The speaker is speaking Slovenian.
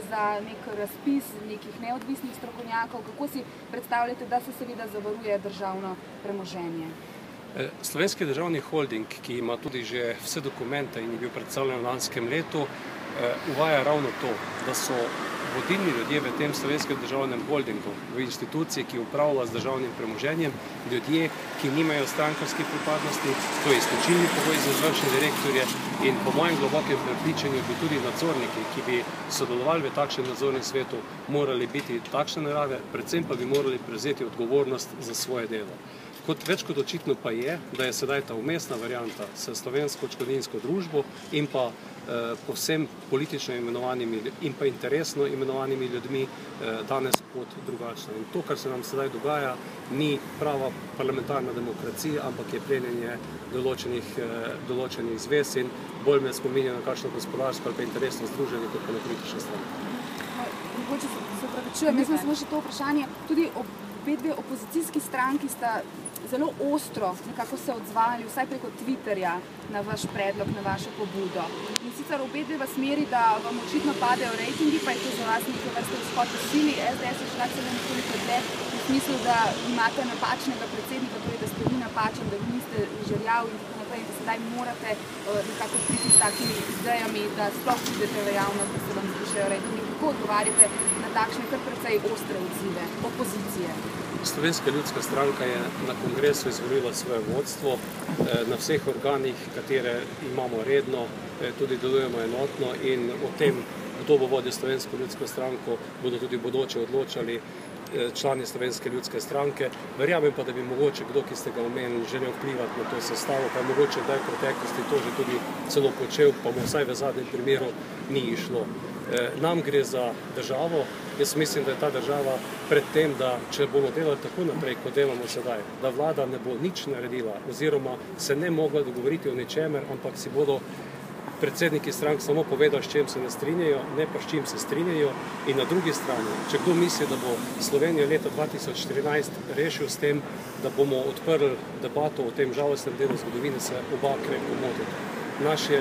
za nek razpis nekih neodvisnih strokovnjakov? Kako si predstavljate, da se seveda zavaruje državno premoženje? Slovenski državni holding, ki ima tudi že vse dokumente in je bil predstavljen v lanskem letu, uvaja ravno to, da so vodilni ljudje v tem slovenskem državnem holdingu, v instituciji, ki upravlja z državnim premoženjem, ljudje, ki nimajo strankarske pripadnosti, to je izključilni pogoj za izvršne direktorje in po mojem globokem prepričanju bi tudi nadzorniki, ki bi sodelovali v takšnem nadzornem svetu, morali biti takšne narave, predvsem pa bi morali prevzeti odgovornost za svoje delo. Več kot očitno pa je, da je sedaj ta vmesna varianta s slovensko odškodninsko družbo in pa povsem politično imenovanimi in pa interesno imenovanimi ljudmi danes pot drugačna. In to, kar se nam sedaj dogaja, ni prava parlamentarna demokracija, ampak je plenjenje določenih zvez in bolj me spominja na kakšno gospodarsko ali pa interesno združenje kot pa na politične stranke. Mogoče se opravičujem, jaz imam samo še to vprašanje. Tudi obedve opozicijski stranki sta zelo ostro nekako se odzvali, vsaj preko Twitterja, na vaš predlog, na vašo pobudo. In sicer obedve v smeri, da vam očitno padejo rejtingi, pa je to za vas neke vrste vzhod v sili. SDS je šla celo nekoliko dlje v smislu, da imate napačnega predsednika, torej da ste vi napačen, da vi niste žerjav in tako naprej, in da sedaj morate nekako priti s takimi idejami, da sploh pridete v javnost, da se vam zvišajo rejtingi. Kako odgovarjate na takšne kar precej ostre odzive opozicije? Slovenska ljudska stranka je na kongresu izvolila svoje vodstvo. Na vseh organih, katere imamo redno, tudi delujemo enotno in o tem, kdo bo vodil Slovensko ljudsko stranko, bodo tudi bodoče odločali člani Slovenske ljudske stranke. Verjamem pa, da bi mogoče kdo, ki ste ga omenili, želel vplivati na to sestavo, pa je mogoče kdaj v preteklosti to že tudi celo počel, pa mu vsaj v zadnjem primeru ni išlo. Nam gre za državo. Jaz mislim, da je ta država pred tem, da če bomo delali tako naprej, kot delamo sedaj, da vlada ne bo nič naredila oziroma se ne mogla dogovoriti o ničemer, ampak si bodo predsedniki strank samo povedali, s čim se ne strinjajo, ne pa s čim se strinjajo. In na drugi strani, če kdo misli, da bo Slovenija leta 2014 rešil s tem, da bomo odprli debato o tem žalostnem delu zgodovine, se oba krepko motita. Naše